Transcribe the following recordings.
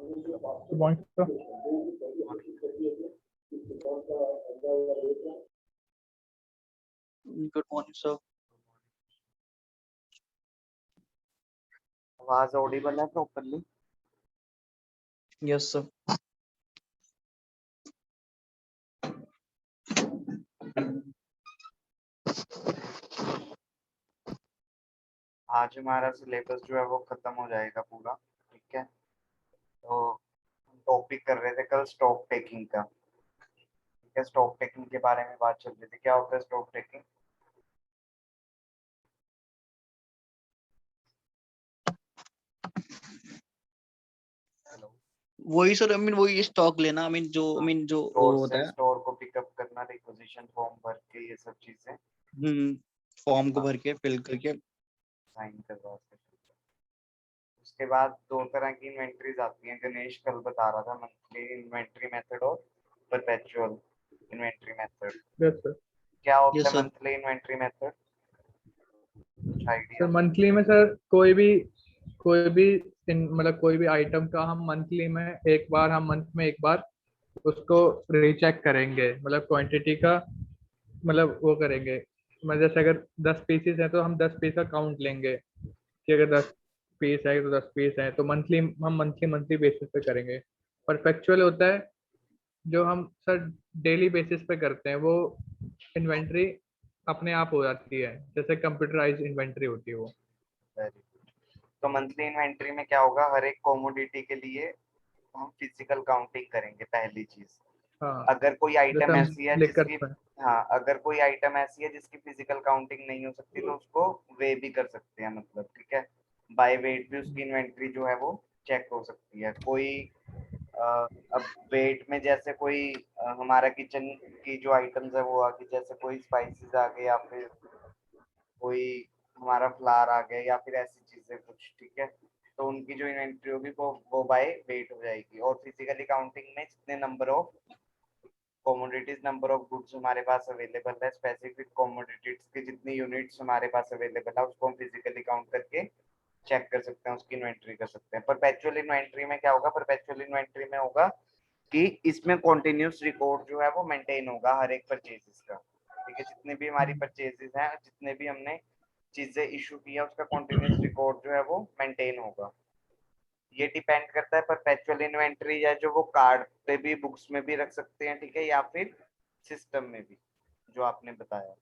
Good morning, sir. Good morning, sir. आवाज Audible है properly? Yes, sir. आज हमारा सिलेबस जो है वो खत्म हो जाएगा पूरा, ठीक है। तो टॉपिक कर रहे थे कल स्टॉक टेकिंग का, ठीक है। स्टॉक टेकिंग के बारे में बात चल रही थी। क्या होता है स्टॉक टेकिंग? वही सर, वही स्टॉक लेना, जो जो वो होता है, स्टोर को पिकअप करना, रिक्विजिशन फॉर्म भर के, ये सब चीजें फॉर्म को भर के फिल करके साइन करवा सकते। उसके बाद दो तरह की इन्वेंट्रीज आती हैं, गणेश कल बता रहा था, मंथली इन्वेंट्री मेथड और perpetual inventory method. Yes, sir. क्या होता Yes, है sir. Monthly inventory method? कुछ आइडिया? सर मंथली में सर कोई भी मतलब कोई भी आइटम का हम मंथली में एक बार, हम मंथ में एक बार उसको रीचेक करेंगे, मतलब क्वांटिटी का मतलब वो करेंगे। मतलब जैसे अगर 10 पीसेस है तो हम 10 पीस का काउंट लेंगे कि अगर 10 पीस है तो 10 पीस है, तो मंथली हम मंथली बेसिस पे करेंगे। परपेचुअल होता है जो हम सर डेली बेसिस पे करते हैं, वो इन्वेंट्री अपने आप हो जाती है, जैसे कंप्यूटराइज इन्वेंट्री होती है वो। Very good. तो मंथली इन्वेंट्री में क्या होगा, हर एक कॉमोडिटी के लिए हम फिजिकल काउंटिंग करेंगे पहली चीज। हाँ, अगर कोई जैसे आइटम हम ऐसी है लिकर जिसकी पे। हाँ, अगर कोई आइटम ऐसी है जिसकी फिजिकल काउंटिंग नहीं हो सकती तो उसको वे भी कर सकते हैं, मतलब ठीक है। बाय वेट भी उसकी इन्वेंट्री जो है वो चेक हो सकती है। कोई अब वेट में जैसे कोई हमारा किचन की जो आइटम्स है वो आ गई, जैसे कोई स्पाइसेस आ गए या फिर कोई हमारा फ्लावर आ गया या फिर ऐसी चीजें कुछ, ठीक है। तो उनकी जो इन्वेंट्री होगी वो बाय वेट हो जाएगी। और फिजिकली काउंटिंग में जितने number of commodities, number of goods हमारे पास अवेलेबल है, स्पेसिफिक कमोडिटीज की जितनी यूनिट्स हमारे पास अवेलेबल है उसको हम फिजिकली काउंट करके चेक कर सकते हैं, उसकी इन्वेंट्री कर सकते हैं। परपेचुअल इन्वेंट्री में क्या होगा, परपेचुअल इन्वेंट्री में होगा कि इसमें कॉन्टिन्यूस रिकॉर्ड जो है वो मेंटेन होगा हर एक परचेजेस का, ठीक है। जितने भी हमारी परचेजेस हैं, जितने भी हमने चीजें इशू की है, उसका कॉन्टिन्यूस रिकॉर्ड जो है वो मेंटेन होगा। ये डिपेंड करता है परपेचुअल इन्वेंट्री या जो वो कार्ड पे भी, बुक्स में भी रख सकते हैं, ठीक है, या फिर सिस्टम में भी, जो आपने बताया।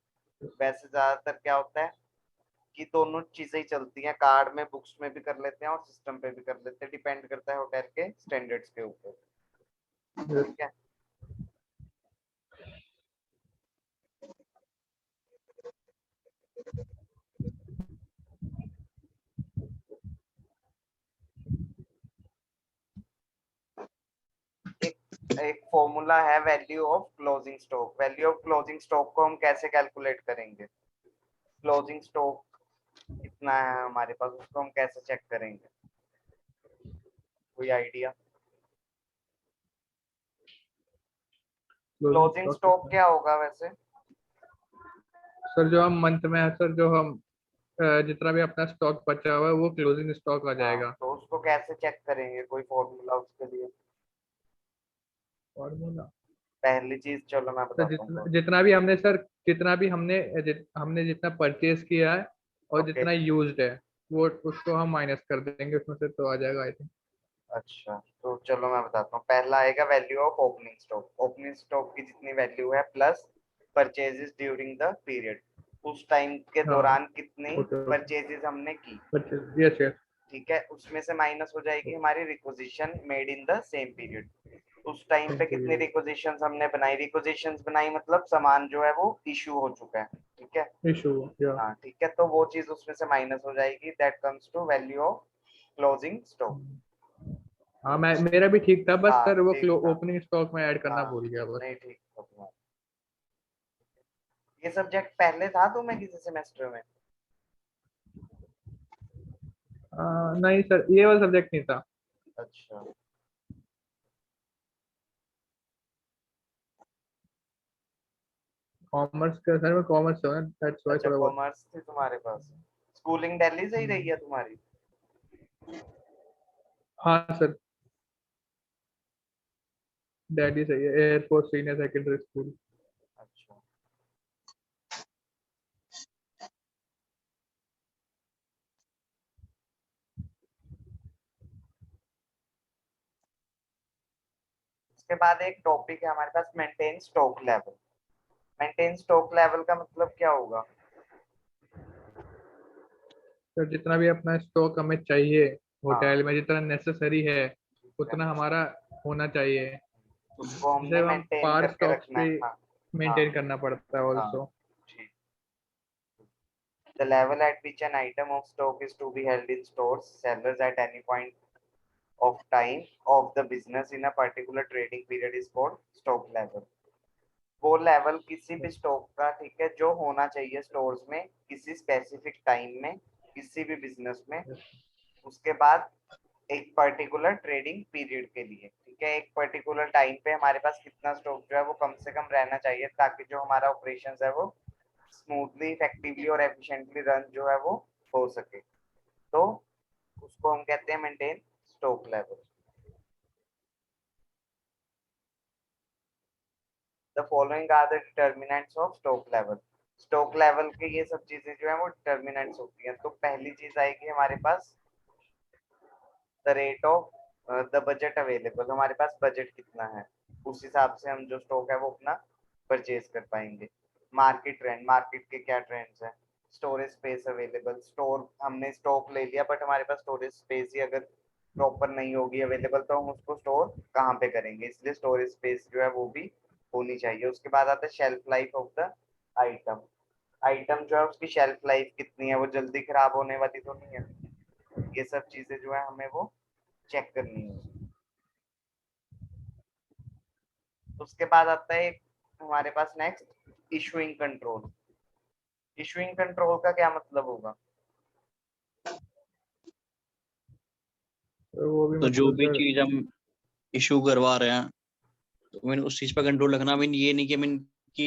वैसे ज्यादातर क्या होता है कि दोनों चीजें ही चलती हैं, कार्ड में, बुक्स में भी कर लेते हैं और सिस्टम पे भी कर लेते हैं, डिपेंड करता है होटल के स्टैंडर्ड्स के ऊपर, ठीक है। एक फॉर्मूला है value of closing stock. Value of closing stock को हम कैसे कैलकुलेट करेंगे? क्लोजिंग स्टॉक कितना है हमारे पास, उसको हम कैसे चेक करेंगे? कोई आइडिया? क्लोजिंग स्टॉक क्या होगा वैसे? सर जो हम मंथ में है सर, जो हम जितना भी अपना स्टॉक बचा हुआ है वो क्लोजिंग स्टॉक आ जाएगा। तो उसको कैसे चेक करेंगे? कोई फॉर्मूला उसके लिए? फॉर्मूला पहली चीज, चलो मैं सर बताता हूँ। जितना भी हमने सर, जितना भी हमने जितना परचेज किया है और ओके, जितना यूज्ड है वो उसको हम माइनस कर देंगे उसमें से, तो आ जाएगा आई थिंक। अच्छा तो चलो मैं बताता हूँ। पहला आएगा value of opening stock. Opening stock की जितनी वैल्यू है plus purchases during the period, उस टाइम के हाँ, दौरान कितनी ओके परचेजेस हमने की, परचेज, यस यस। ठीक है। उसमें से माइनस हो जाएगी हमारी requisition made in the same period. उस टाइम पे कितनी रिक्विजिशंस हमने बनाई, रिक्विजिशंस बनाई मतलब सामान जो है वो इशू हो चुका है, ठीक है। इशू या। हाँ ठीक है, तो वो चीज उसमें से माइनस हो जाएगी, that comes to value of closing stock. हाँ, मैं मेरा भी ठीक था, बस हाँ सर वो ठीक था। ओपनिंग स्टॉक में ऐड करना हाँ भूल गया बस। नहीं, ठीक था तुम्हारा। ये सब्जेक्ट पहले था तुम्हें किसी सेमेस्टर में? नहीं सर, ये वाला सब्जेक्ट नहीं था। अच्छा, कॉमर्स का सर, मैं कॉमर्स से हूँ, दैट्स व्हाई अच्छा थोड़ा बहुत। कॉमर्स थी तुम्हारे पास। स्कूलिंग दिल्ली से ही रही है तुम्हारी? हाँ सर। दिल्ली सही है, एयरपोर्ट सीनियर सेकेंडरी स्कूल। अच्छा, उसके बाद एक टॉपिक है हमारे पास, maintain stock level. Maintain stock level का मतलब क्या होगा? तो जितना भी अपना स्टॉक हमें चाहिए हाँ, होटल में, जितना नेसेसरी है ठीक है, उतना हमारा होना चाहिए। उसको जिसे हमने हम मेंटेन पार करके स्टॉक्स रखना है। भी हाँ, मेंटेन हाँ, करना पड़ता है हाँ, ऑल्सो। ठीक। The level at which an item of stock is to be held in stores, sellers at any point of time of the business in a particular trading period is called stock level. वो level किसी भी stock का, ठीक है, जो होना चाहिए stores में किसी स्पेसिफिक टाइम में, किसी भी बिजनेस में, उसके बाद एक पर्टिकुलर ट्रेडिंग पीरियड के लिए, ठीक है, एक पर्टिकुलर टाइम पे हमारे पास कितना स्टॉक जो है वो कम से कम रहना चाहिए, ताकि जो हमारा ऑपरेशन है वो स्मूथली, इफेक्टिवली और एफिशिएंटली रन जो है वो हो सके। तो उसको हम कहते हैं maintain stock level. The following are the determinants of stock level. Stock level के ये सब चीजें जो है वो डिटर्मिनेंट्स होती हैं। तो पहली चीज आएगी हमारे पास the rate of the budget available. हमारे पास बजट कितना है, उस हिसाब से हम जो स्टॉक है वो अपना परचेज कर पाएंगे। मार्केट ट्रेंड, मार्केट के क्या ट्रेंड्स हैं। स्टोरेज स्पेस अवेलेबल, स्टोर हमने स्टॉक ले लिया बट हमारे पास स्टोरेज स्पेस ही अगर प्रॉपर नहीं होगी अवेलेबल, तो हम उसको स्टोर कहाँ पे करेंगे, इसलिए स्टोरेज स्पेस जो है वो भी होनी चाहिए। उसके बाद आता है shelf life of the item. Item जो है उसकी शेल्फ लाइफ कितनी है, वो जल्दी खराब होने वाली तो नहीं है। ये सब चीजें जो है हमें वो चेक करनी है। उसके बाद आता है हमारे पास next issuing control. Issuing control का क्या मतलब होगा? तो वो भी तो जो मतलब भी सर, चीज हम इशू करवा रहे हैं, तो मीन उस चीज पर कंट्रोल रखना। मीन ये नहीं कि मीन कि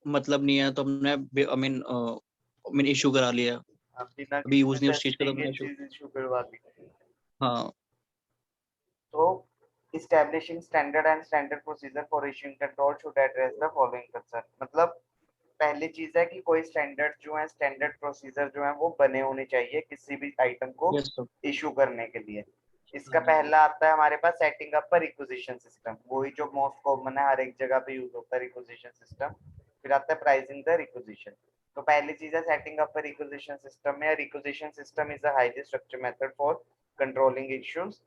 मतलब नहीं है तो हमने आई मीन इशू करा लिया, बिना अभी किसी यूज नहीं उस चीज का नेसेसिटी तो के हमने इशू। चीज इशू करवा दी। हाँ। तो establishing standard and standard procedure for issuing control should address the following concern। मतलब पहली चीज है कि कोई स्टैंडर्ड जो है, स्टैंडर्ड प्रोसीजर जो है वो बने होने चाहिए किसी भी आइटम को यस सर। इशू करने के लिए। इसका पहला आता है हमारे पास सेटिंग अप पर रिक्विजिशन सिस्टम, वही जो मोस्ट कॉमन है, हर एक जगह पे यूज होता है रिक्विजिशन सिस्टम। फिर आता है प्राइसिंग द रिक्विजिशन। तो पहली चीज है सेटिंग अप पर रिक्विजिशन सिस्टम में। Requisition system is a highly structured method for controlling issues.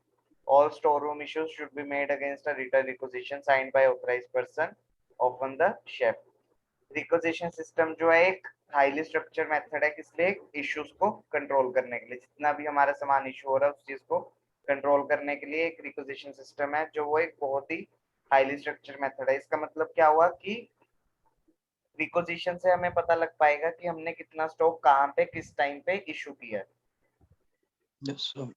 All storeroom issues should be made against a written requisition signed by authorized person, often the chef। Requisition system जो है एक highly structure method है, किस लिए? Issues को control करने के लिए। जितना भी हमारा सामान इशू हो रहा है उस चीज को कंट्रोल करने के लिए एक रिक्वेजिशन सिस्टम है, जो वो एक बहुत ही हाईली स्ट्रक्चर मेथड है। इसका मतलब क्या हुआ कि रिक्वेजिशन से हमें पता लग पाएगा कि हमने कितना स्टॉक कहाँ पे किस टाइम पे इशू किया है। Yes sir.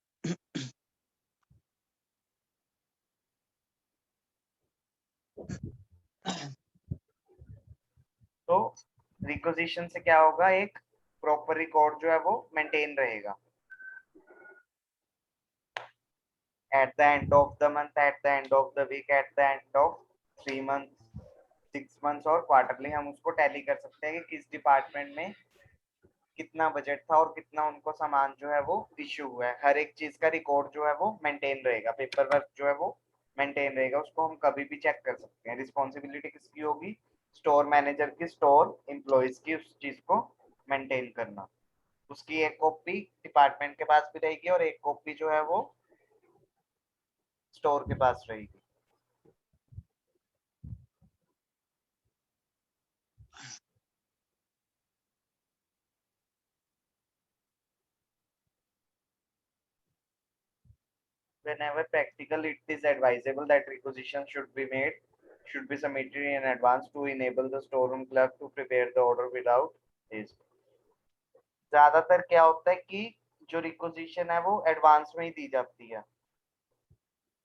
तो रिक्वेजिशन से क्या होगा, एक प्रॉपर रिकॉर्ड जो है वो मेंटेन रहेगा। At the end of the month, at the end of the week, at the end of 3 months, 6 months और क्वार्टरली हम उसको टैली कर सकते हैं कि किस डिपार्टमेंट में कितना बजट था और कितना उनको सामान जो है वो इश्यू हुआ है। हर एक चीज का रिकॉर्ड जो है वो मेंटेन रहेगा, पेपर वर्क जो है वो मेंटेन रहेगा, उसको हम कभी भी चेक कर सकते हैं। रिस्पॉन्सिबिलिटी किसकी होगी? स्टोर मैनेजर की, स्टोर एम्प्लॉयज की, उस चीज को मेंटेन करना। उसकी एक कॉपी डिपार्टमेंट के पास भी रहेगी और एक कॉपी जो है वो स्टोर के पास रहेगी। Whenever practical, it is advisable that requisitions should be submitted in advance to enable the storeroom clerk to prepare the order without haste। ज्यादातर क्या होता है कि जो रिक्वेजिशन है वो एडवांस में ही दी जाती है। Yes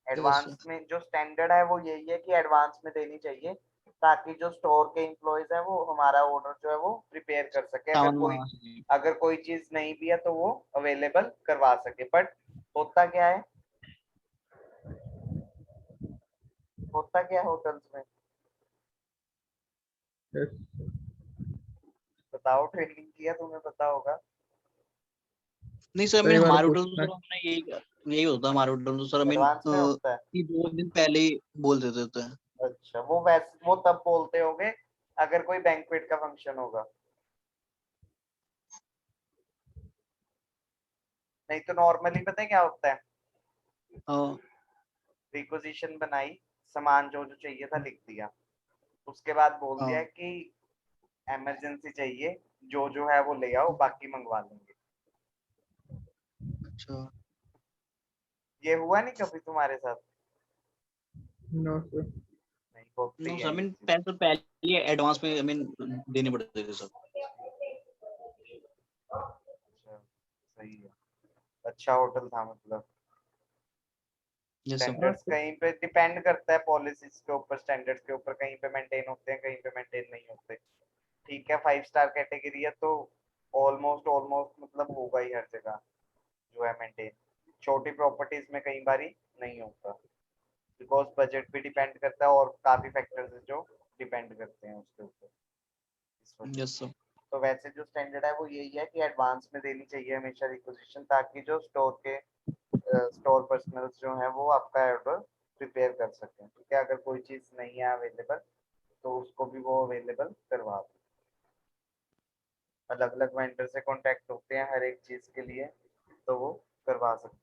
advance sir. में जो स्टैंडर्ड है वो यही है कि एडवांस में देनी चाहिए, ताकि जो स्टोर के एम्प्लॉयज है वो हमारा ऑर्डर जो है वो प्रिपेयर कर सके। सामान मंगा सके। अगर कोई चीज नहीं भी है तो वो अवेलेबल करवा सके। बट होता क्या है, होता क्या है होटल्स में? Yes. बताओ, ट्रेनिंग किया, तुम्हें पता होगा। नहीं सर, कई बार हमारे होटल में पूछना सर हमने यही होता है हमारे होटल में तो सर एडवांस में होता है। 2 दिन पहले ही बोल देते हैं। अच्छा, वो तब बोलते होगे अगर कोई बैंक्वेट का फंक्शन होगा, नहीं तो नॉर्मली पता है क्या होता है? हाँ रिक्वेजिशन बनाई, सामान जो जो चाहिए था लिख दिया, उसके बाद बोल दिया हाँ। कि इमरजेंसी चाहिए, जो जो है वो ले आओ, बाकी मंगवा लेंगे। अच्छा। ये हुआ नहीं कभी तुम्हारे साथ? No, sir. नहीं, होती नो है सर, ये चीज। पैसे पहले ही एडवांस में देने पड़ते थे सर। अच्छा, सही है। अच्छा होटल था मतलब। Yes sir. हाँ स्टैंडर्ड्स sir. कहीं पे डिपेंड करता है, पॉलिसीज के ऊपर, स्टैंडर्ड्स के ऊपर, कहीं पे मेंटेन होते हैं, कहीं पे मेंटेन नहीं होते। ठीक है, 5 स्टार कैटेगरी है तो ऑलमोस्ट ऑलमोस्ट मतलब होगा ही हर जगह जो है मेंटेन। छोटी प्रॉपर्टीज में कई बारी नहीं होता, बिकॉज बजट भी डिपेंड करता है और काफी फैक्टर्स है जो डिपेंड करते हैं उसके ऊपर, इस वजह से। Yes sir. तो वैसे जो स्टैंडर्ड है वो यही है कि एडवांस में देनी चाहिए हमेशा रिक्वेजिशन, ताकि जो स्टोर पर्सनल्स जो है वो आपका ऑर्डर प्रिपेयर कर सकें। ठीक है, अगर कोई चीज नहीं है अवेलेबल तो उसको भी वो अवेलेबल करवा दें। अलग अलग वेंडर से कांटेक्ट होते हैं हर एक चीज के लिए, तो वो करवा सकते हैं।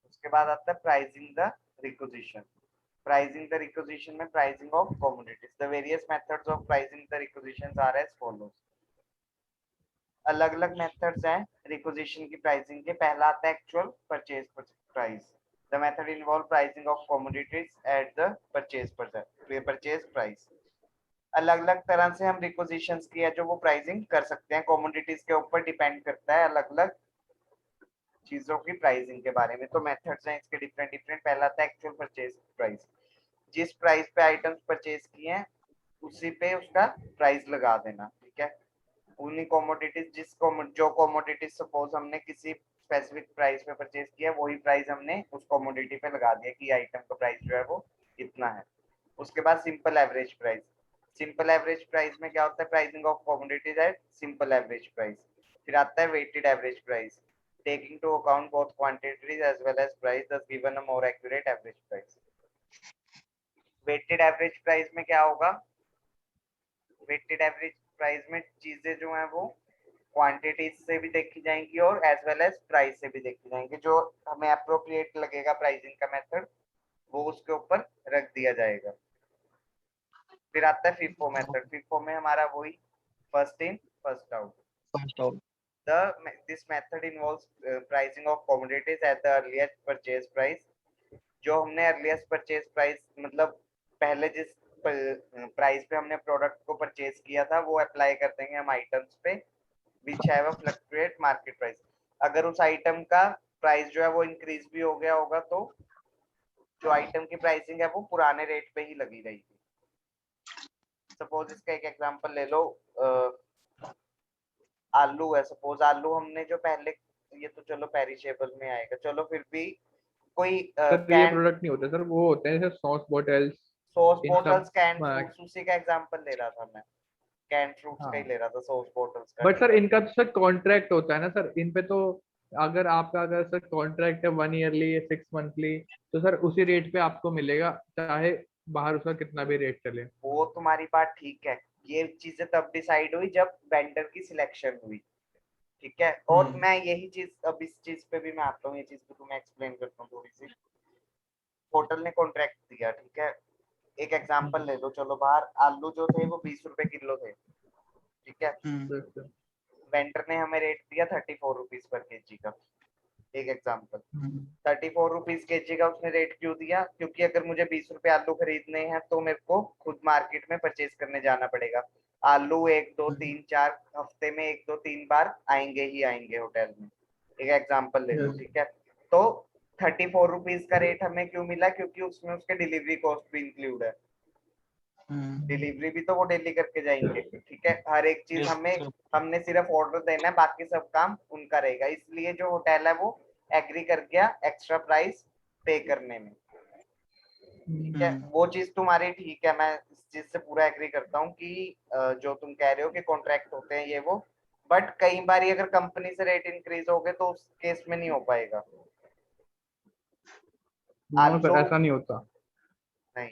उसके बाद आता है pricing the requisition. Pricing the requisition में pricing of commodities, the various methods of pricing the requisitions are as follows. अलग अलग मेथड्स हैं रिक्वेजिशन की प्राइसिंग के। पहला आता है actual purchase price. The method involve pricing of commodities at the purchase price. अलग अलग तरह से हम रिक्वेजिशंस की है जो वो प्राइसिंग कर सकते हैं, कमोडिटीज के ऊपर डिपेंड करता है अलग अलग चीजों की प्राइसिंग के बारे में। तो मेथड्स हैं इसके डिफरेंट डिफरेंट। पहला था एक्चुअल परचेज प्राइस, जिस प्राइस पे आइटम्स परचेज किए हैं उसी पे उसका प्राइस लगा देना। ठीक है, उन्हीं कमोडिटीज जो कमोडिटीज सपोज हमने किसी स्पेसिफिक प्राइस पे परचेज किया, वही प्राइस हमने उस कमोडिटी पे लगा दिया कि आइटम का प्राइस जो है वो इतना है। उसके बाद simple average price. Simple average price में क्या होता है? Pricing of commodities at simple average price. फिर आता है weighted average price, taking to account both quantities as well as price, thus given a more accurate average price. Weighted average price में क्या होगा? वेटेड एवरेज प्राइस में चीजें जो है वो क्वांटिटीज से भी देखी जाएंगी और एज वेल एज प्राइस से भी देखी जाएंगी। जो हमें अप्रोप्रिएट लगेगा प्राइसिंग का मेथड, वो उसके ऊपर रख दिया जाएगा। फिर आता है FIFO मेथड। FIFO में हमारा वही first in first out. First out. This method involves pricing of commodities at the earliest purchase price. जो हमने अर्लीस्ट परचेज प्राइस मतलब पहले जिस प्राइस पे हमने प्रोडक्ट को परचेज किया था वो अप्लाई कर देंगे हम आइटम्स पे, which have a fluctuate market price. अगर उस आइटम का प्राइस जो है वो इंक्रीज भी हो गया होगा तो जो आइटम की प्राइसिंग है वो पुराने रेट पे ही लगी रहेगी। सपोज इसका एक एग्जांपल ले लो, आलू है सपोज। आलू हमने जो पहले, ये तो चलो पेरिशेबल में आएगा, चलो फिर भी कोई सर ये कैन प्रोडक्ट नहीं होते सर, वो होते हैं सर सॉस बॉटल्स सॉस इन सब। बॉटल्स, कैन हाँ फ्रूट्स, उसी का एग्जांपल ले रहा था मैं। कैन फ्रूट्स का ही हाँ। ले रहा था, सॉस बॉटल्स का। बट ठीक सर है, इनका तो सर कॉन्ट्रैक्ट होता है ना सर इन पे तो। अगर आपका अगर सर कॉन्ट्रैक्ट है 1 ईयरली या 6 मंथली, तो सर उसी रेट पे आपको मिलेगा, चाहे बाहर उसका कितना भी रेट चले। वो तुम्हारी बात ठीक है। ये चीजें तब डिसाइड हुई जब वेंडर की सिलेक्शन हुई। ठीक है, और मैं यही चीज अब इस चीज पे भी मैं आता हूँ, ये चीज पे तुम्हें एक्सप्लेन करता हूँ थोड़ी सी। होटल ने कॉन्ट्रैक्ट दिया, ठीक है, एक एग्जांपल ले लो, चलो बाहर आलू जो थे वो 20 रुपए किलो थे। ठीक है, सर वेंडर ने हमें रेट दिया 34 रुपीज पर केजी का। एक एग्जांपल, 34 रुपीज केजी का उसने रेट क्यों दिया? क्योंकि अगर मुझे 20 रुपए आलू खरीदने हैं तो मेरे को खुद मार्केट में परचेज करने जाना पड़ेगा। आलू 1 2 3 4 हफ्ते में 1 2 3 बार आएंगे ही आएंगे होटल में। एक एग्जांपल ले लो, ठीक है। तो 34 रुपीज का रेट हमें क्यों मिला, क्योंकि उसमें उसके डिलीवरी कॉस्ट भी इंक्लूड है। डिलीवरी भी तो वो डेली करके जाएंगे, ठीक है। हर एक चीज हमने सिर्फ ऑर्डर देना है, बाकी सब काम उनका रहेगा। इसलिए जो होटल है वो एग्री कर गया एक्स्ट्रा प्राइस पे करने में, ठीक है। वो चीज तुम्हारी ठीक है, मैं इस चीज से पूरा एग्री करता हूँ कि जो तुम कह रहे हो कि कॉन्ट्रैक्ट होते हैं ये वो, बट कई बार अगर कंपनी से रेट इंक्रीज हो गए तो उस केस में नहीं हो पाएगा। नो सर, आल्सो ऐसा नहीं होता। नहीं,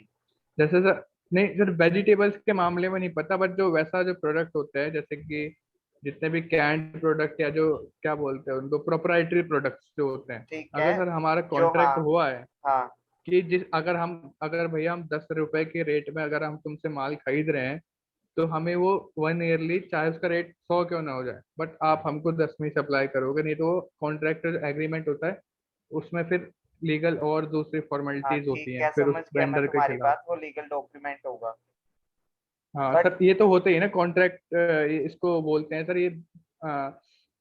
जैसे सर, नहीं सर, वेजिटेबल्स के मामले में नहीं पता, बट जो वैसा जो प्रोडक्ट होते हैं, जैसे कि जितने भी कैंड प्रोडक्ट या जो क्या बोलते हैं उनको, प्रोप्राइटरी प्रोडक्ट्स जो होते हैं, ठीक है। अगर सर हमारा जो हाँ कॉन्ट्रैक्ट हुआ है हाँ कि अगर भैया हम 10 रुपए के रेट में अगर हम तुमसे माल खरीद रहे हैं, तो हमें वो 1 ईयरली, चाहे उसका रेट 100 क्यों ना हो जाए, बट आप हमको 10 में सप्लाई करोगे, नहीं तो वो कॉन्ट्रैक्ट एग्रीमेंट होता है, उसमें फिर लीगल और दूसरी हाँ फॉर्मेलिटीज ठीक होती हैं है, फिर उस समझ गया मैं वेंडर के तुम्हारी खिलाफ। बात, वो लीगल डॉक्यूमेंट होगा। हाँ बट सर, ये तो होते ही ना कॉन्ट्रैक्ट, इसको बोलते हैं सर, ये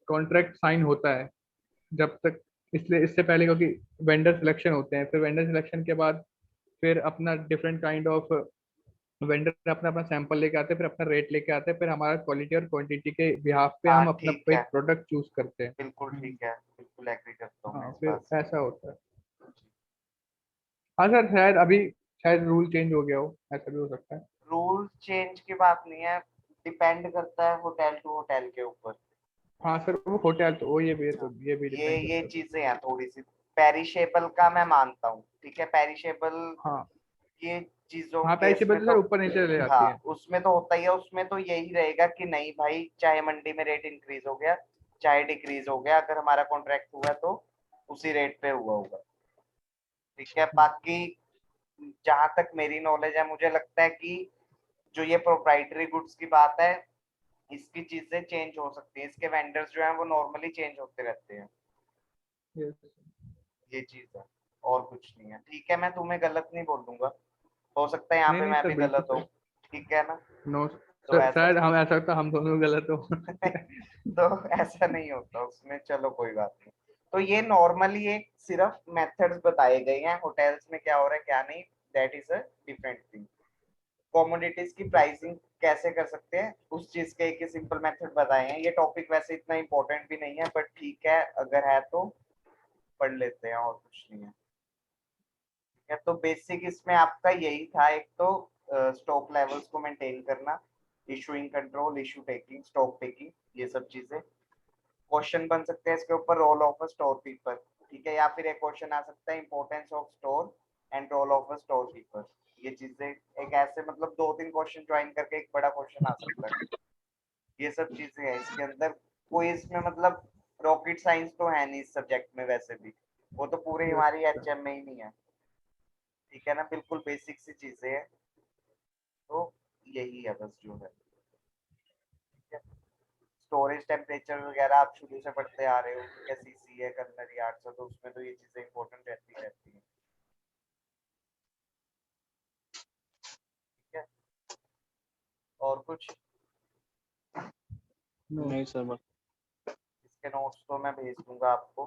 कॉन्ट्रैक्ट साइन होता है जब तक, इसलिए इससे पहले, क्योंकि वेंडर सिलेक्शन होते हैं, फिर वेंडर सिलेक्शन के बाद फिर अपना डिफरेंट काइंड ऑफ वेंडर अपना अपना सैंपल लेके आते हैं, फिर अपना रेट लेके आते हैं, फिर हमारा क्वालिटी और क्वांटिटी के बिहाफ पे हाँ हम अपना ठीक है, एक प्रोडक्ट चूज करते हैं। बिल्कुल ठीक है, बिल्कुल एग्री करता हूँ मैं हाँ, इस फिर बात से। ऐसा होता है। हाँ सर, शायद अभी शायद रूल चेंज हो गया हो, ऐसा भी हो सकता है। रूल चेंज की बात नहीं है, डिपेंड करता है होटल टू होटल के ऊपर। हाँ सर, वो होटल तो वो हाँ, ये भी ये डिपेंड ये करता है। चीजें हैं थोड़ी सी। पेरिशेबल का मैं मानता हूँ, ठीक है, पेरिशेबल हाँ ये चीजों हाँ, केस पैसे में तो तो सर ऊपर नीचे ले जाती हाँ है। उसमें तो होता ही है। उसमें तो यही रहेगा कि नहीं भाई, चाहे मंडी में रेट इंक्रीज हो गया चाहे डिक्रीज हो गया, अगर हमारा कॉन्ट्रैक्ट हुआ तो उसी रेट पे हुआ होगा, ठीक है। बाकी जहां तक मेरी नॉलेज है, मुझे लगता है कि जो ये प्रोप्राइटरी गुड्स की बात है, इसकी चीजें चेंज हो सकती है, इसके वेंडर्स जो हैं वो नॉर्मली चेंज होते रहते हैं। Yes. ये चीज है, और कुछ नहीं है, ठीक है। मैं तुम्हें गलत नहीं बोलूंगा, हो सकता है यहाँ नहीं पे नहीं मैं सर, भी बिल्कुल गलत हूँ, सर। ठीक है ना। नो तो सर, ऐसा शायद हम, ऐसा लगता है हम दोनों गलत हो। तो ऐसा नहीं होता उसमें, चलो कोई बात नहीं। तो ये नॉर्मली एक सिर्फ मेथड्स बताए गए हैं, होटल्स में क्या हो रहा है क्या नहीं, that is a different thing. Commodities की प्राइसिंग कैसे कर सकते हैं उस चीज के एक सिंपल मेथड बताए हैं। ये टॉपिक वैसे इतना इंपॉर्टेंट भी नहीं है, बट ठीक है अगर है तो पढ़ लेते हैं, और कुछ नहीं है, ठीक है। तो बेसिक इसमें आपका यही था, एक तो स्टॉक लेवल्स को मेंटेन करना, issuing control, issue taking, stock taking, ये सब चीजें। क्वेश्चन बन सकते हैं इसके ऊपर, role of a store keeper, ठीक है, या फिर एक क्वेश्चन आ सकता है importance of store and role of a store keeper. ये चीजें एक ऐसे मतलब 2-3 क्वेश्चन ज्वाइन करके एक बड़ा क्वेश्चन आ सकता है। ये सब चीजें हैं इसके अंदर। कोई इसमें मतलब रॉकेट साइंस तो है नहीं इस सब्जेक्ट में वैसे भी, वो तो पूरी Yes, हमारी sir. एचएम में ही नहीं है, ठीक है ना, बिल्कुल बेसिक सी चीजें हैं। तो यही है बस जो है, ठीक है। स्टोरेज टेम्परेचर वगैरह आप शुरू से पढ़ते आ रहे हो, ठीक है, सीसी है, कलनरी आर्ट्स है, तो उसमें तो ये चीजें इंपॉर्टेंट रहती हैं, ठीक है। और कुछ No. नहीं सर, बस इसके नोट्स तो मैं भेज दूंगा आपको।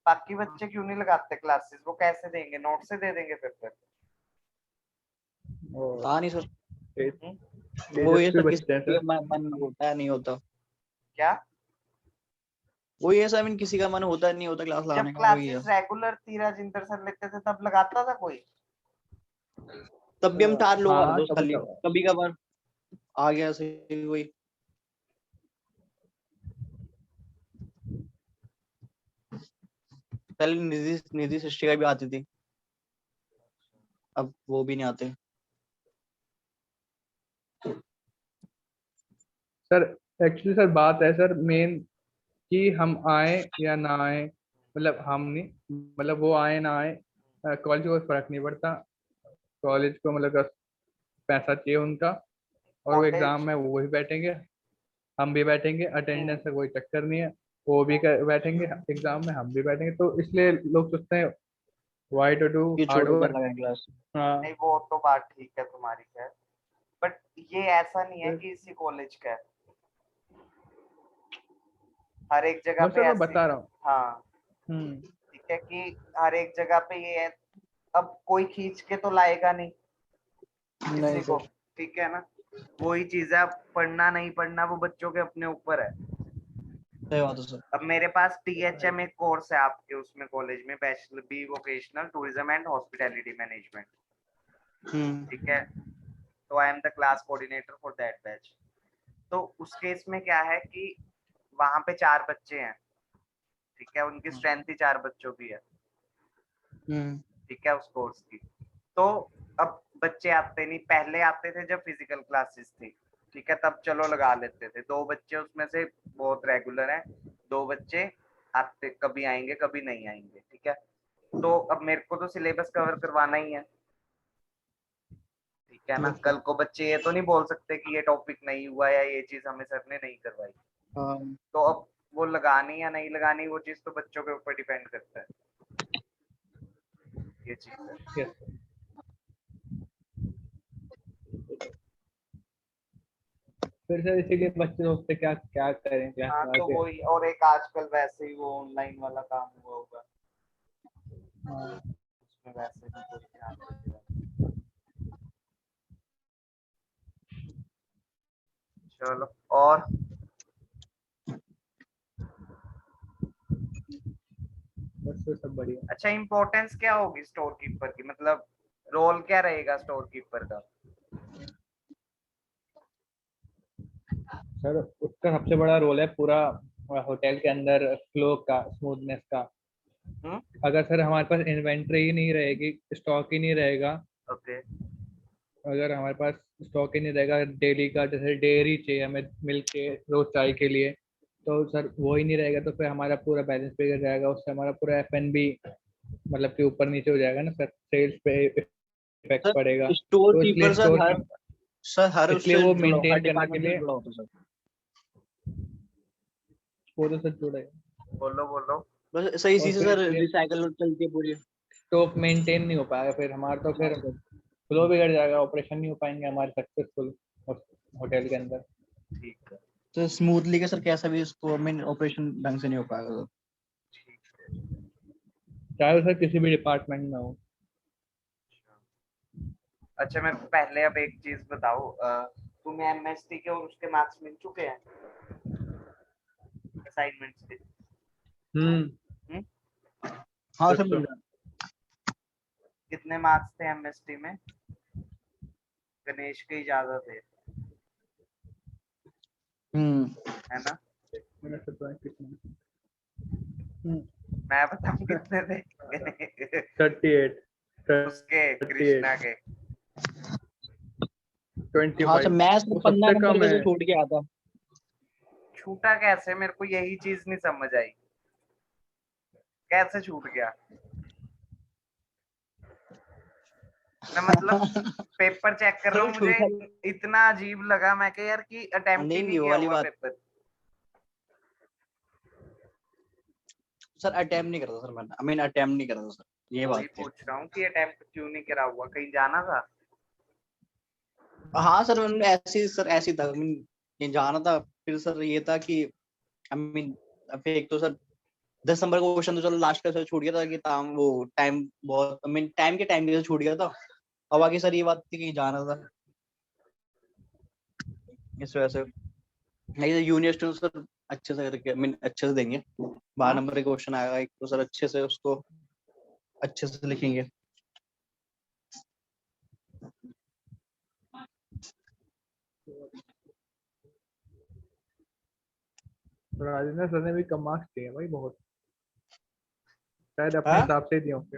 बाकी बच्चे क्यों नहीं लगाते क्लासेस, वो कैसे देंगे, नोट से दे देंगे फिर? और पता नहीं सर, हम्म? वो ये तेजस्वी सर बच्चे हैं किसी सर। का मन होता है नहीं होता, क्या? वो ये सर किसी का मन होता है नहीं होता क्लास जब लगाने का, वही है। क्लासेस रेगुलर तीरा जिंदर सर लेते थे तब लगाता था कोई? तब भी हम 4 लोग आ रहे हाँ, दोस्त कभी खाली, कभार। कभी कभार आ गया सही वही। पहले निधि निधि सृष्टि का भी आती थी, अब वो भी नहीं आते। सर एक्चुअली सर बात है सर, मेन कि हम आए या ना आए, मतलब हम नहीं, मतलब वो आए ना आए, कॉलेज को कोई फर्क नहीं पड़ता। कॉलेज को मतलब बस पैसा चाहिए उनका, और वो एग्जाम कॉलेज में वो वही बैठेंगे, हम भी बैठेंगे, अटेंडेंस का कोई चक्कर नहीं है। वो भी बैठेंगे एग्जाम में, हम भी बैठेंगे, तो इसलिए लोग सोचते हैं वाई टू डू ये हार्ड छोड़ कर वर्क। लगा क्लास। नहीं, हाँ वो तो बात ठीक है तुम्हारी, खैर। बट ये ऐसा नहीं है कि इसी कॉलेज का है, हर एक जगह नो पे सर, मैं ऐसी। बता रहा हूँ। हाँ हम्म। ठीक ठीक है कि हर एक जगह पे ये है, अब कोई खींच के तो लाएगा नहीं नहीं किसी को, सर। ठीक है ना। वही चीज है, अब पढ़ना नहीं पढ़ना वो बच्चों के अपने ऊपर है। सही बात है सर। अब मेरे पास THM एक कोर्स है आपके उसमें कॉलेज में, bachelor B vocational tourism and hospitality management, ठीक है। तो I am the class coordinator for that batch. तो उस केस में क्या है कि वहां पे 4 बच्चे हैं, ठीक है, उनकी स्ट्रेंथ ही 4 बच्चों की है, ठीक है, उस कोर्स की। तो अब बच्चे आते नहीं, पहले आते थे जब फिजिकल क्लासेस थी, ठीक है, तब चलो लगा लेते थे। 2 बच्चे उसमें से बहुत रेगुलर हैं, 2 बच्चे आते कभी आएंगे कभी नहीं आएंगे, ठीक है। तो अब मेरे को तो सिलेबस कवर करवाना ही है, ठीक है ना। कल को बच्चे ये तो नहीं बोल सकते कि ये टॉपिक नहीं हुआ या ये चीज हमें सर ने नहीं करवाई। हाँ तो अब वो लगानी या नहीं लगानी वो चीज तो बच्चों के ऊपर डिपेंड करता है, ये चीज है। Yes. फिर सर इसीलिए बच्चे सोचते क्या क्या करें क्लास हाँ में तो आके। वही, और एक आजकल वैसे ही वो ऑनलाइन वाला काम हुआ होगा, हाँ, उसमें वैसे भी कोई ध्यान रखेगा। चलो, और बस तो सब बढ़िया। अच्छा, इम्पोर्टेंस क्या होगी स्टोर कीपर की, मतलब रोल क्या रहेगा स्टोर कीपर का? सर उसका सबसे बड़ा रोल है पूरा होटल के अंदर फ्लो का, स्मूथनेस का। हम्म, अगर सर हमारे पास इन्वेंट्री ही नहीं रहेगी, स्टॉक ही नहीं रहेगा, ओके, अगर हमारे पास स्टॉक ही नहीं रहेगा डेली का, जैसे डेयरी चाहिए हमें, मिल्क चाहिए रोज चाय के लिए, तो सर वो ही नहीं रहेगा तो फिर हमारा पूरा बैलेंस बिगड़ जाएगा, उससे हमारा पूरा F&B मतलब कि ऊपर नीचे हो जाएगा ना सर, सेल्स पे इफेक्ट पड़ेगा। सर स्टोर तो इसलिए कीपर स्टोर की, सर हर इसलिए उससे वो जुड़ा, हर मेंटेन करने के डिपार्टमेंट से लिए जुड़ा होता है सर। वो तो सर जुड़ेगा। बोलो बोलो। बस सही और इसी से फिर सर इसलिए रिसाइकल चलती है पूरी। स्टॉक मेंटेन नहीं हो पाएगा फिर हमारा, तो हाँ फिर सर। फ्लो बिगड़ जाएगा, ऑपरेशन नहीं हो पाएंगे हमारे सक्सेसफुल होटल के अंदर। ठीक है, तो स्मूथली का सर कैसा भी इसको मेन ऑपरेशन ढंग से नहीं हो पाएगा सर। ठीक है। चाहे वो सर किसी भी डिपार्टमेंट में हो। अच्छा, मेरे को पहले अब एक चीज बताओ, तुम्हें MST के और उसके मार्क्स मिल चुके हैं असाइनमेंट्स के? हम्म। हम्म? हाँ सर सर तो मिल रहा कितने मार्क्स थे MST में? गणेश के ही ज्यादा थे, है। है ना? मैंने सोचा कितना, मैं बताऊं कितने थे? 38, उसके 38, कृष्णा के हाँ सर 25, मैं सिर्फ वो 15 सबसे नंबर कम के है। से छूट गया था। छूटा कैसे? मेरे को यही चीज नहीं समझ आई, कैसे छूट गया? मैं मतलब पेपर चेक कर रहा सर हूँ, मुझे छूटा इतना अजीब लगा, मैं कह यार कि अटेम्प्ट ही नहीं, नहीं नहीं वो किया वाली हुआ बात। पेपर। सर अटेम्प्ट नहीं करता सर, मैंने आई मीन अटेम्प्ट नहीं करता सर, ये वही बात थी। पूछ रहा हूँ कि अटेम्प्ट क्यों नहीं करा हुआ, कहीं जाना था? हाँ सर मैंने ऐसी सर ऐसी था, I mean, ये जाना था। फिर सर ये था कि आई मीन फिर एक तो सर 10 नंबर का क्वेश्चन तो चलो लास्ट का सर छूट गया था कि टाइम वो टाइम बहुत आई मीन टाइम के टाइम भी छूट गया था। अब आगे सर ये बात थी कि जाना था इस वजह से। नहीं तो यूनिवर्सिटी तो सर अच्छे से करके आई मीन अच्छे से देंगे। 12 नंबर का क्वेश्चन आएगा एक तो सर अच्छे से उसको अच्छे से लिखेंगे। राजेंद्र सर ने भी कम मार्क्स दिए भाई बहुत, शायद अपने हाँ हिसाब से ही दिए होंगे।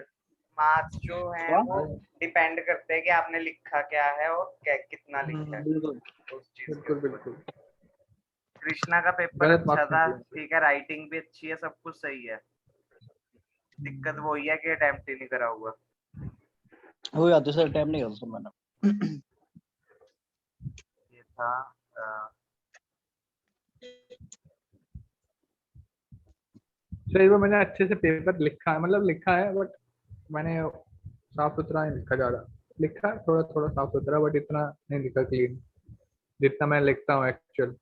मार्क्स जो हैं क्या? वो डिपेंड करते हैं कि आपने लिखा क्या है और क्या कितना लिखा है बिल्कुल। उस चीज के बिल्कुल ऊपर। बिल्कुल। कृष्णा का पेपर गलत अच्छा मार्क्स नहीं था, दिए। ठीक है, राइटिंग भी अच्छी है, सब कुछ सही है। दिक्कत वही है कि अटेम्प्ट ही नहीं करा हुआ। वो याद है सर, टाइम नहीं करता सर मैंने। ये था सर इस बार मैंने अच्छे से पेपर लिखा है, मतलब लिखा है बट मैंने साफ सुथरा नहीं लिखा, ज्यादा लिखा है, थोड़ा थोड़ा साफ सुथरा, बट इतना नहीं लिखा क्लीन जितना मैं लिखता हूँ एक्चुअल।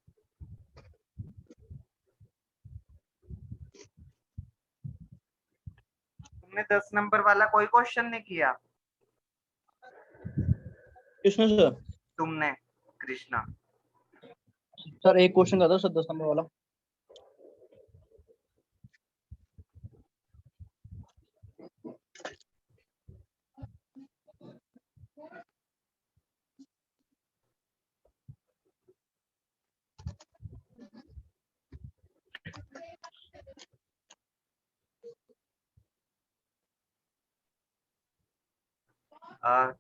तुमने 10 नंबर वाला कोई क्वेश्चन नहीं किया? किसने सर? तुमने, कृष्णा। सर एक क्वेश्चन का था सर 10 नंबर वाला।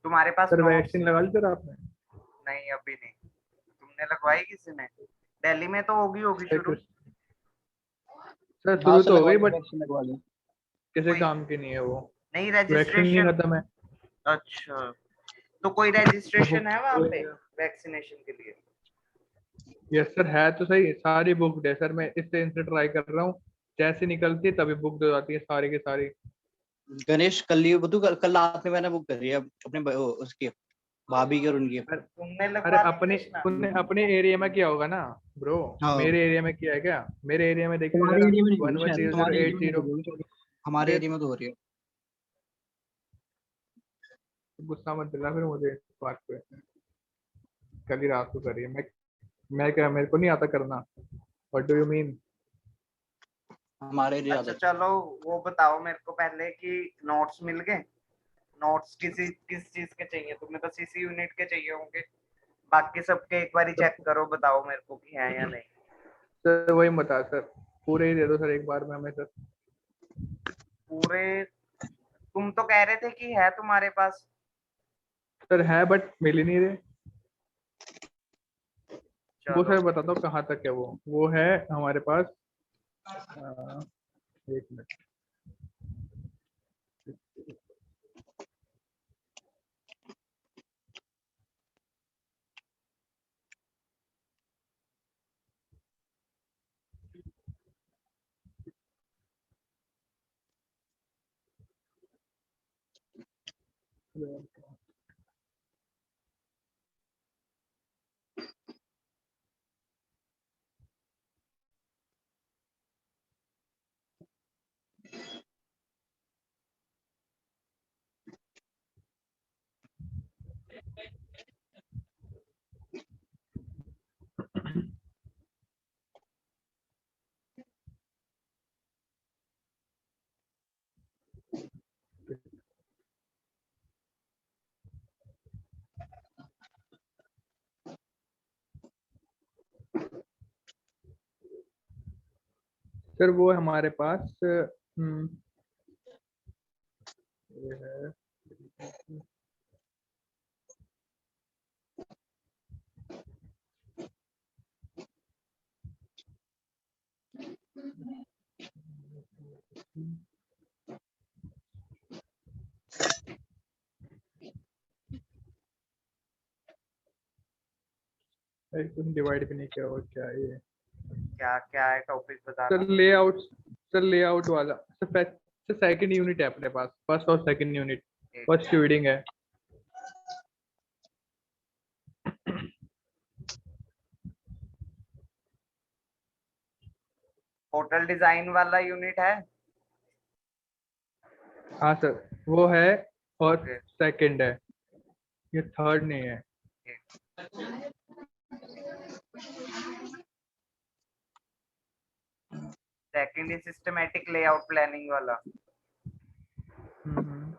तुम्हारे पास सर notes? वैक्सीन लगा ली सर आपने? नहीं अभी नहीं। तुमने लगवाई किसी ने? दिल्ली में तो होगी शुरू। सर शुरू तो हो गई बट लगवा ली। किसी कोई- काम की नहीं है वो। नहीं वैक्सीन नहीं रजिस्ट्रेशन। खत्म है। अच्छा, तो कोई रजिस्ट्रेशन है वहाँ पे वैक्सीनेशन के लिए? यस सर है तो सही, सारी बुक है सर। मैं इससे इनसे ट्राई कर रहा हूँ, जैसे निकलती है तभी बुक हो जाती है सारी की सारी। गणेश कल रात में मैंने बुक करी है अपने उसकी भाभी की और उनकी। तुमने अरे लगवा दी अपने कृष्णा? तुमने अपने एरिया में किया होगा ना ब्रो। हाँ। मेरे एरिया में किया है क्या? मेरे एरिया में देखिए तुम्हारे जरा। एरिया में नहीं हो रही शायद, 110080। हमारे एरिया में तो हो रही है। गुस्सा मत दिला फिर मुझे इस बात पे। कल ही रात को करिए। मैं क्या, मेरे को नहीं आता करना? What do you mean? हमारे एरिया अच्छा आता है। चलो, वो बताओ मेरे को पहले कि नोट्स मिल गए? नोट्स किस चीज के चाहिए? तुम्हें बस इसी यूनिट के चाहिए होंगे, बाकी सबके एक बार चेक करो, बताओ मेरे को कि है या नहीं। सर वही बता सर, पूरे ही दे दो सर एक बार में हमें सर। पूरे? तुम तो कह रहे थे कि है तुम्हारे पास। सर है बट मिल ही नहीं रहे। वो चलो सर बता दो कहाँ तक है वो है हमारे पास। एक मिनट। सर वो हमारे पास ये है। कुछ डिवाइड भी नहीं किया और क्या है ये? क्या क्या है टॉपिक सर बताना। लेआउट। सर लेआउट वाला सर सेकंड यूनिट है अपने पास, फर्स्ट और सेकंड यूनिट। फर्स्ट रीडिंग है। होटल डिजाइन वाला यूनिट है? हाँ सर वो है, और ओके। सेकंड है, ये थर्ड नहीं है। Second is systematic layout planning वाला। हम्म।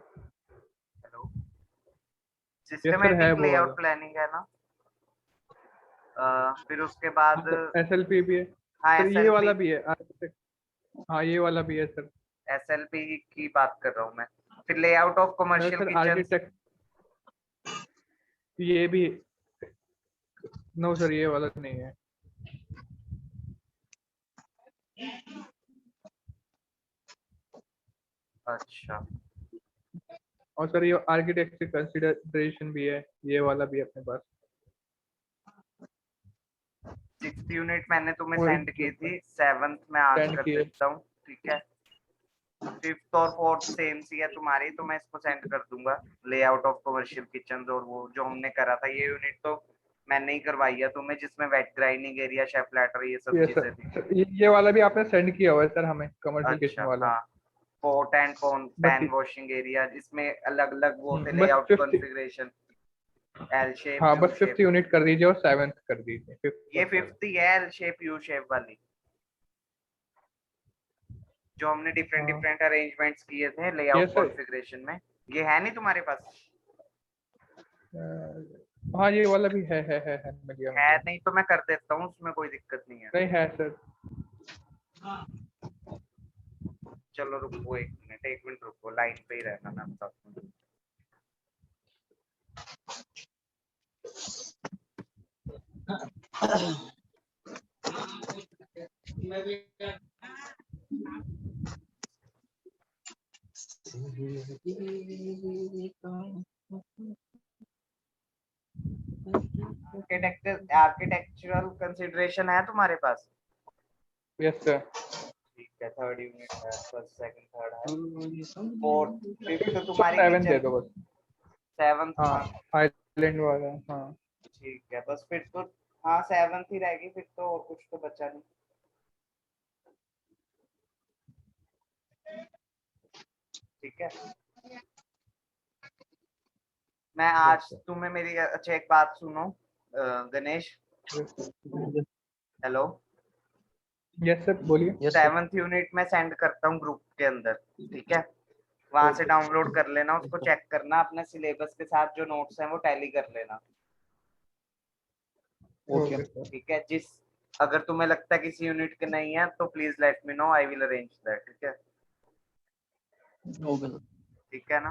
हेलो, यस सर है सिस्टमैटिक वो लेआउट वाला। प्लानिंग है ना? फिर उसके बाद एसएलपी भी है हाँ सर, ये एसएलपी। वाला भी है हाँ ये वाला भी है सर। एसएलपी की बात कर रहा हूँ मैं। फिर layout of commercial sir kitchen. Architect ये भी। नो सर ये वाला नहीं है। अच्छा, और सर ये आर्किटेक्ट कंसिडरेशन भी है, ये वाला भी है अपने पास। 6th यूनिट मैंने तुम्हें और सेंड की थी, 7th में आज सेंड कर किए। देता हूँ, ठीक है। 5th और 4th सेम सी है तुम्हारी, तो मैं इसको सेंड कर दूंगा। लेआउट ऑफ कमर्शियल किचन और वो जो हमने करा था, ये यूनिट तो मैंने ही करवाई है तुम्हें, जिसमें wet grinding area, chef letter, ये सब ये चीजें सर थी। ये वाला भी आपने सेंड किया हुआ है सर हमें, कमर्शियल किचन अच्छा वाला। हाँ, पोर्ट एंड पैन बस वॉशिंग एरिया, जिसमें अलग अलग वो थे बस लेआउट 50 कॉन्फ़िगरेशन, एल शेप, हाँ यू बस शेप। 50 यूनिट कर दीजिए और 7th कर दीजिए, 5th ये और 7th। 50 है एल शेप यू शेप वाली, जो हमने डिफरेंट हाँ डिफरेंट अरेंजमेंट्स किए थे ये लेआउट सर कॉन्फ़िगरेशन में। ये है नहीं तुम्हारे पास? हाँ ये वाला भी है मिल गया है मुझे। नहीं तो मैं कर देता हूँ, उसमें कोई दिक्कत नहीं है। नहीं है सर। चलो रुको एक मिनट रुको, लाइन पे ही रहना, मैं बताता हूँ। आर्किटेक्चरल कंसिडरेशन है तुम्हारे पास? Yes sir. ठीक है, थर्ड यूनिट है, फर्स्ट सेकंड थर्ड है, फोर्थ फिफ्थ तो तुम्हारी 7 दे किचन, दो बस। सेवंथ। हाँ हाँ आइलैंड वाला हाँ। ठीक है, बस फिर तो हाँ सेवंथ ही रहेगी फिर तो, और कुछ तो बचा नहीं। ठीक है, मैं यस आज सर। तुम्हें मेरी अच्छा एक बात सुनो, गणेश, हेलो, यस सर बोलिए। Yes sir. सेवंथ यूनिट में सेंड करता हूँ ग्रुप के अंदर, ठीक है? वहां से ओके डाउनलोड कर लेना, उसको चेक करना, अपने सिलेबस के साथ जो नोट्स हैं वो टैली कर लेना, ओके ओके सर। ठीक है? अगर तुम्हें लगता है किसी यूनिट के नहीं है तो please let me know, I will arrange that, ठीक है? Okay sir. ठीक है ना?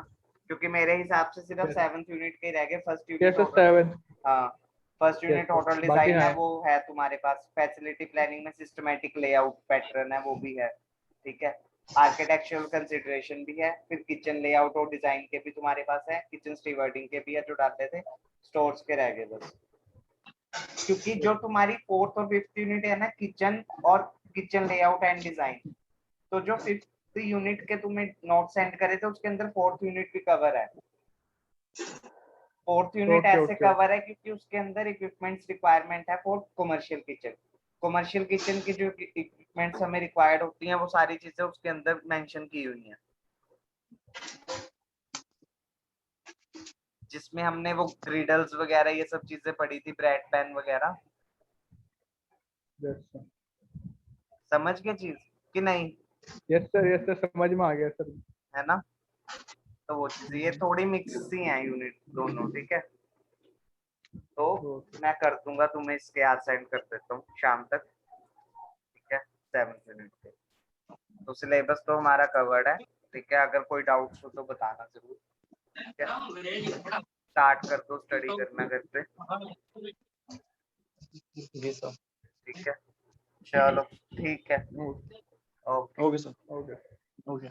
क्योंकि मेरे हिसाब से सिर्फ यस सेवंथ यूनिट के ही रह गए, first unit yes sir hotel, 7। हाँ first yes unit sir hotel बाकी डिजाइन हाँ है, वो है तुम्हारे पास, फैसिलिटी प्लानिंग में सिस्टमैटिक लेआउट पैटर्न है वो भी है, ठीक है? आर्किटेक्चरल कंसिडरेशन भी है, फिर किचन लेआउट और डिजाइन के भी तुम्हारे पास है, किचन स्टीवर्डिंग के भी है जो डालते थे, स्टोर्स के रह गए बस। क्योंकि जो तुम्हारी फोर्थ और फिफ्थ यूनिट है ना, किचन और किचन लेआउट एंड डिजाइन, तो जो फिफ्थ यूनिट के तुम्हें नोट सेंड करे थे उसके अंदर फोर्थ यूनिट भी कवर है। फोर्थ यूनिट ओके ऐसे ओके कवर है क्योंकि उसके अंदर इक्विपमेंट्स रिक्वायरमेंट है for commercial kitchen. Commercial kitchen की जो इक्विपमेंट्स हमें रिक्वायर्ड होती हैं वो सारी चीजें उसके अंदर मेंशन की हुई हैं, जिसमें हमने वो ग्रिडल्स वगैरह ये सब चीजें पढ़ी थी, ब्रेड पैन वगैरह। Yes sir. समझ गए चीज कि नहीं? यस सर समझ में आ गया सर। है ना? तो वो चीजें ये थोड़ी मिक्स सी हैं यूनिट दोनों, ठीक है? तो ओके मैं कर दूंगा तुम्हें, इसके आज सेंड कर देता हूँ शाम तक, ठीक है? 7 यूनिट के तो सिलेबस तो हमारा कवर्ड है, ठीक है? अगर कोई डाउट्स हो तो बताना जरूर, ठीक है? स्टार्ट कर दो स्टडी करना घर पे, जी सर। ठीक है? चलो ठीक है, okay okay. Okay sir. Okay. Okay.